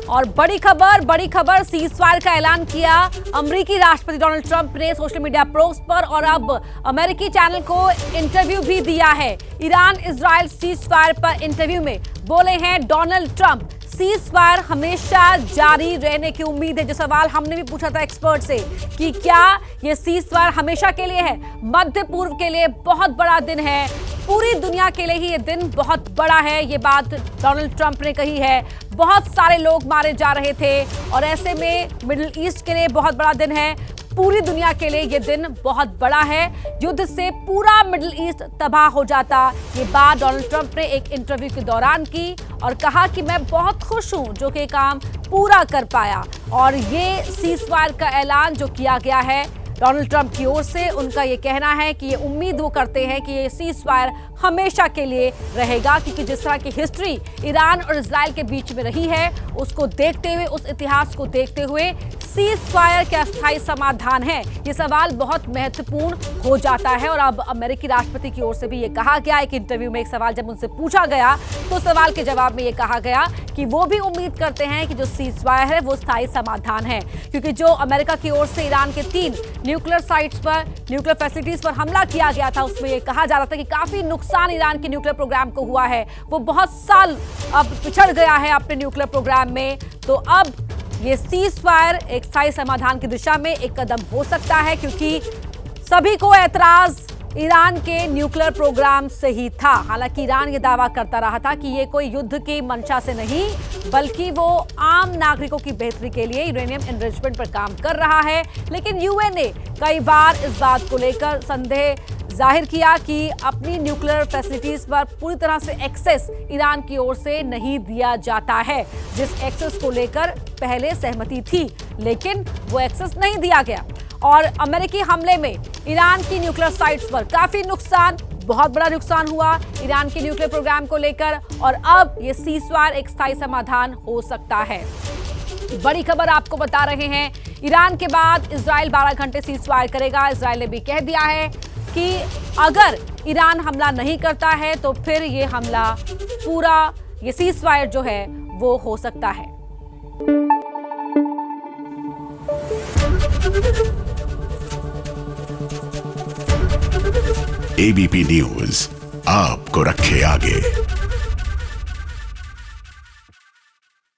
और बड़ी खबर सीज फायर का ऐलान किया अमेरिकी राष्ट्रपति डोनाल्ड ट्रंप ने सोशल मीडिया पोस्ट पर और अब अमेरिकी चैनल को इंटरव्यू भी दिया है। ईरान इजराइल सीज फायर पर इंटरव्यू में बोले हैं डोनाल्ड ट्रंप, सीज फायर हमेशा जारी रहने की उम्मीद है। जो सवाल हमने भी पूछा था एक्सपर्ट से कि क्या ये सीज फायर हमेशा के लिए है, मध्य पूर्व के लिए बहुत बड़ा दिन है, पूरी दुनिया के लिए ही ये दिन बहुत बड़ा है, ये बात डोनाल्ड ट्रंप ने कही है। बहुत सारे लोग मारे जा रहे थे और ऐसे में मिडिल ईस्ट के लिए बहुत बड़ा दिन है, पूरी दुनिया के लिए ये दिन बहुत बड़ा है। युद्ध से पूरा मिडिल ईस्ट तबाह हो जाता, ये बात डोनाल्ड ट्रंप ने एक इंटरव्यू के दौरान की और कहा कि मैं बहुत खुश हूं जो कि काम पूरा कर पाया। और ये सीज फायर का ऐलान जो किया गया है डोनाल्ड ट्रंप की ओर से, उनका ये कहना है कि ये उम्मीद वो करते हैं कि ये सीज फायर हमेशा के लिए रहेगा, क्योंकि जिस तरह की हिस्ट्री ईरान और इजराइल के बीच में रही है उसको देखते हुए, उस इतिहास को देखते हुए सीज फायर क्या अस्थायी समाधान है, ये सवाल बहुत महत्वपूर्ण हो जाता है। और अब अमेरिकी राष्ट्रपति की ओर से भी ये कहा गया, एक इंटरव्यू में एक सवाल जब उनसे पूछा गया तो सवाल के जवाब में ये कहा गया कि वो भी उम्मीद करते हैं कि जो सीज फायर है वो स्थायी समाधान है, क्योंकि जो अमेरिका की ओर से ईरान के 3 न्यूक्लियर साइट्स पर, न्यूक्लियर फैसिलिटीज पर हमला किया गया था, उसमें ये कहा जा रहा था कि काफी नुकसान ईरान के न्यूक्लियर प्रोग्राम को हुआ है, वो बहुत साल अब पिछड़ गया है अपने न्यूक्लियर प्रोग्राम में। तो अब ये सीज फायर एक स्थायी समाधान की दिशा में एक कदम हो सकता है, क्योंकि सभी को ऐतराज ईरान के न्यूक्लियर प्रोग्राम से ही था। हालांकि ईरान ये दावा करता रहा था कि ये कोई युद्ध की मंशा से नहीं, बल्कि वो आम नागरिकों की बेहतरी के लिए यूरेनियम एनरिचमेंट पर काम कर रहा है। लेकिन यूएन ने कई बार इस बात को लेकर संदेह जाहिर किया कि अपनी न्यूक्लियर फैसिलिटीज पर पूरी तरह से एक्सेस ईरान की ओर से नहीं दिया जाता है, जिस एक्सेस को लेकर पहले सहमति थी, लेकिन वो एक्सेस नहीं दिया गया। और अमेरिकी हमले में ईरान की न्यूक्लियर साइट्स पर काफी नुकसान, बहुत बड़ा नुकसान हुआ ईरान के न्यूक्लियर प्रोग्राम को लेकर, और अब ये सीज फायर एक स्थायी समाधान हो सकता है। बड़ी खबर आपको बता रहे हैं, ईरान के बाद इजराइल 12 घंटे सीज फायर करेगा। इजराइल ने भी कह दिया है कि अगर ईरान हमला नहीं करता है तो फिर ये हमला पूरा, ये सीज फायर जो है वो हो सकता है। एबीपी न्यूज आपको रखे आगे।